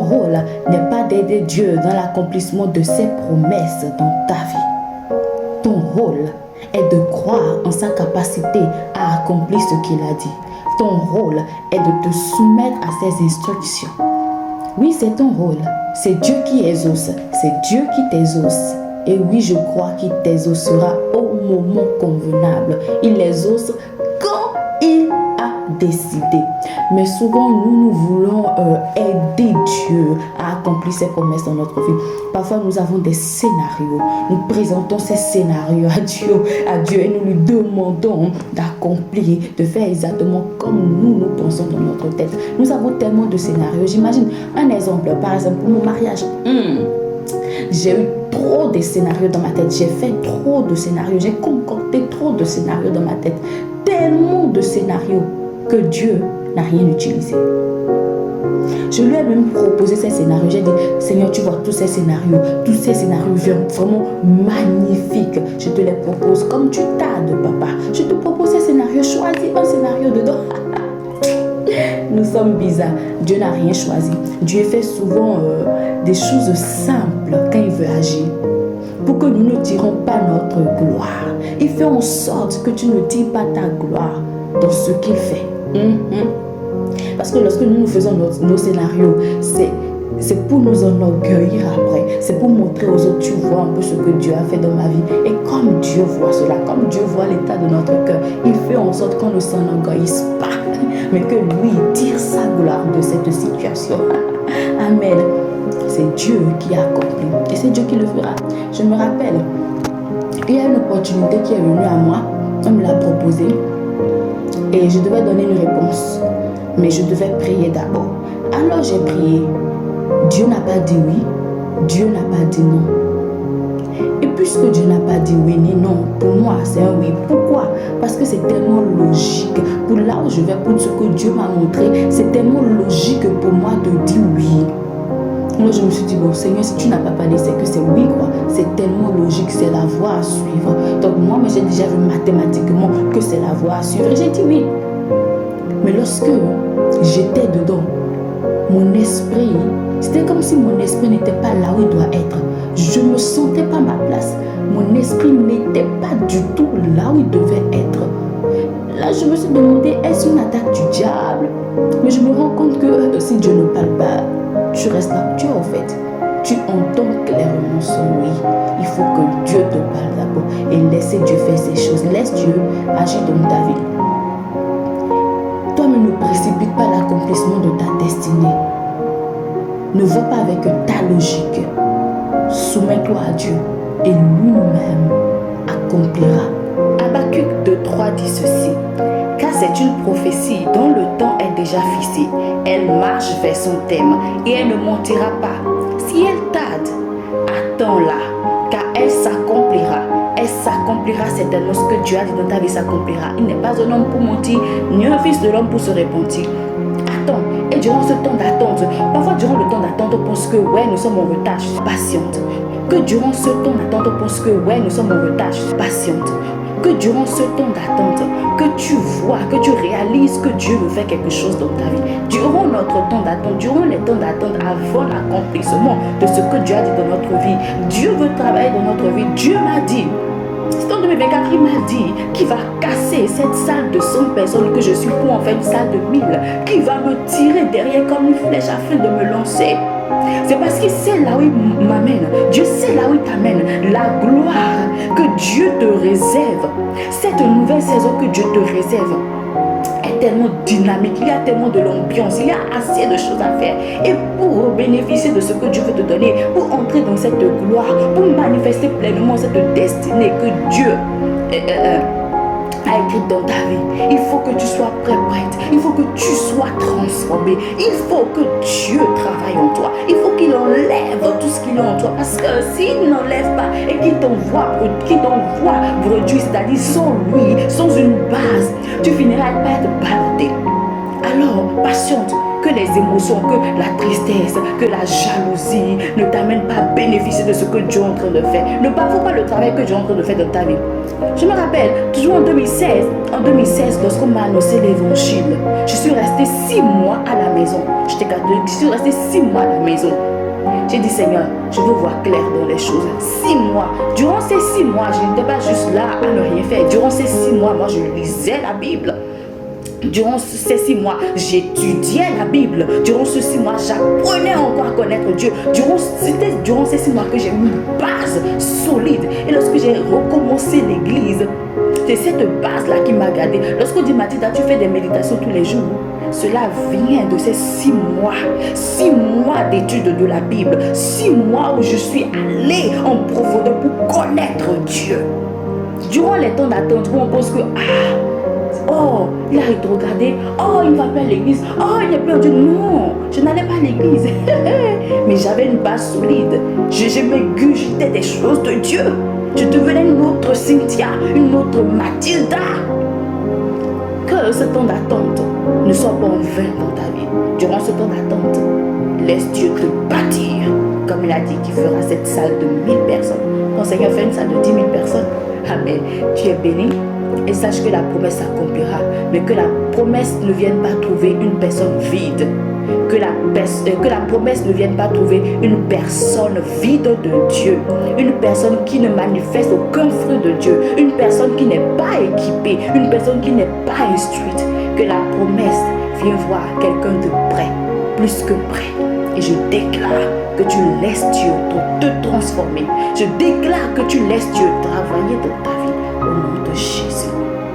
rôle n'est pas d'aider Dieu dans l'accomplissement de ses promesses dans ta vie. Ton rôle est de croire en sa capacité à accomplir ce qu'il a dit. Ton rôle est de te soumettre à ses instructions. Oui, c'est ton rôle. C'est Dieu qui exauce. C'est Dieu qui t'exauce. Et oui, je crois qu'il t'exaucera au moment convenable. Il exauce quand il a décidé. Mais souvent, nous voulons aider Dieu à accomplir ses promesses dans notre vie. Parfois, nous avons des scénarios. Nous présentons ces scénarios à Dieu et nous lui demandons d'accomplir, de faire exactement comme nous pensons dans notre tête. Nous avons tellement de scénarios. J'imagine un exemple, par exemple, pour mon mariage. J'ai eu trop de scénarios dans ma tête. J'ai fait trop de scénarios. J'ai concocté trop de scénarios dans ma tête. Tellement de scénarios que Dieu n'a rien utilisé. Je lui ai même proposé ces scénarios. J'ai dit, Seigneur, tu vois tous ces scénarios vraiment magnifiques. Je te les propose comme tu tardes, papa. Je te propose ces scénarios. Choisis un scénario dedans. Nous sommes bizarres. Dieu n'a rien choisi. Dieu fait souvent des choses simples quand il veut agir. Pour que nous ne tirons pas notre gloire. Il fait en sorte que tu ne tires pas ta gloire dans ce qu'il fait. Parce que lorsque nous faisons nos scénarios, c'est pour nous enorgueillir après. C'est pour montrer aux autres, tu vois un peu ce que Dieu a fait dans ma vie. Et comme Dieu voit cela, comme Dieu voit l'état de notre cœur, il fait en sorte qu'on ne s'enorgueillisse pas, mais que lui tire sa gloire de cette situation. Amen. C'est Dieu qui a accompli. Et c'est Dieu qui le fera. Je me rappelle, il y a une opportunité qui est venue à moi. On me l'a proposée. Et je devais donner une réponse. Mais je devais prier d'abord. Alors j'ai prié. Dieu n'a pas dit oui. Dieu n'a pas dit non. Et puisque Dieu n'a pas dit oui ni non, pour moi c'est un oui. Pourquoi? Parce que c'est tellement logique. Pour là où je vais, pour ce que Dieu m'a montré, c'est tellement logique pour moi de dire oui. Moi je me suis dit, bon Seigneur, si tu n'as pas parlé, c'est que c'est oui quoi. C'est tellement logique, c'est la voie à suivre. Donc moi j'ai déjà vu mathématiquement que c'est la voie à suivre. Et j'ai dit oui. Mais lorsque j'étais dedans, mon esprit, c'était comme si mon esprit n'était pas là où il doit être. Je ne me sentais pas à ma place. Mon esprit n'était pas du tout là où il devait être. Là, je me suis demandé, est-ce une attaque du diable? Mais je me rends compte que si Dieu ne parle pas, tu restes là où tu es en fait. Tu entends clairement son oui. Il faut que Dieu te parle d'abord et laisser Dieu faire ses choses. Laisse Dieu agir dans ta vie. Toi-même ne précipite pas l'accomplissement de ta destinée. Ne va pas avec ta logique. Soumets-toi à Dieu et lui-même accomplira. Habakkuk 2:3 dit ceci. Car c'est une prophétie dont le temps est déjà fixé. Elle marche vers son terme et elle ne mentira pas. Si elle tarde, attends-la, car elle s'accomplira. Elle s'accomplira certainement. Ce que Dieu a dit dans ta vie s'accomplira. Il n'est pas un homme pour mentir, ni un fils de l'homme pour se repentir. Attends. Et durant ce temps d'attente, parfois durant le temps d'attente, on pense que ouais, nous sommes en retard, je suis patiente. Que durant ce temps d'attente, on pense que ouais, nous sommes en retard, je suis patiente. Que durant ce temps d'attente, que tu vois, que tu réalises que Dieu veut faire quelque chose dans ta vie. Durant notre temps d'attente, durant les temps d'attente, avant l'accomplissement de ce que Dieu a dit dans notre vie, Dieu veut travailler dans notre vie. Dieu m'a dit, c'est en 2024, il m'a dit qu'il va casser cette salle de 100 personnes que je suis pour en faire une salle de 1000, qu'il va me tirer derrière comme une flèche afin de me lancer. C'est parce qu'il sait là où il m'amène. Dieu sait là où il t'amène. La gloire que Dieu te réserve, cette nouvelle saison que Dieu te réserve, est tellement dynamique, il y a tellement de l'ambiance, il y a assez de choses à faire. Et pour bénéficier de ce que Dieu veut te donner, pour entrer dans cette gloire, pour manifester pleinement cette destinée que Dieu a écrite dans ta vie, il faut que tu sois prête. Il faut que tu sois transformé. Il faut que Dieu travaille en toi. Il faut qu'il enlève tout ce qu'il a en toi. Parce que s'il n'enlève pas et qu'il t'envoie produit, c'est-à-dire sans lui, sans une base, tu finiras par être ballotté. Alors, patiente. que les émotions, que la tristesse, que la jalousie ne t'amènent pas à bénéficier de ce que Dieu est en train de faire. Ne bavoue pas le travail que Dieu est en train de faire dans ta vie. Je me rappelle, toujours en 2016, lorsqu'on m'a annoncé l'évangile, je suis restée 6 mois à la maison. J'étais catholique, je suis restée 6 mois à la maison. J'ai dit, Seigneur, je veux voir clair dans les choses. 6 mois. Durant ces 6 mois, je n'étais pas juste là à ne rien faire. Durant ces 6 mois, moi, je lisais la Bible. Durant ces 6 mois, j'étudiais la Bible. Durant ces 6 mois, j'apprenais encore à connaître Dieu. C'était durant ces 6 mois que j'ai eu une base solide. Et lorsque j'ai recommencé l'église, c'est cette base-là qui m'a gardée. Lorsqu'on dit, Mathilda, tu fais des méditations tous les jours. Cela vient de ces 6 mois. 6 mois d'études de la Bible. 6 mois où je suis allée en profondeur pour connaître Dieu. Durant les temps d'attente, où on pense que, oh, il a rétrogradé. Oh, il ne va pas à l'église. Oh, il n'est plus en Dieu. Non, je n'allais pas à l'église. Mais j'avais une base solide. Je m'égurgitais des choses de Dieu. Je devenais une autre Cynthia, une autre Mathilda. Que ce temps d'attente ne soit pas en vain dans ta vie. Durant ce temps d'attente, laisse Dieu te bâtir. Comme il a dit qu'il fera cette salle de 1000 personnes. Quand Seigneur fait une salle de 10 000 personnes, amen, tu es béni. Et sache que la promesse s'accomplira. Mais que la promesse ne vienne pas trouver une personne vide. Que la promesse ne vienne pas trouver une personne vide de Dieu. Une personne qui ne manifeste aucun fruit de Dieu. Une personne qui n'est pas équipée. Une personne qui n'est pas instruite. Que la promesse vienne voir quelqu'un de près. Plus que près. Et je déclare que tu laisses Dieu te transformer. Je déclare que tu laisses Dieu travailler dans ta vie. Au nom de Jésus.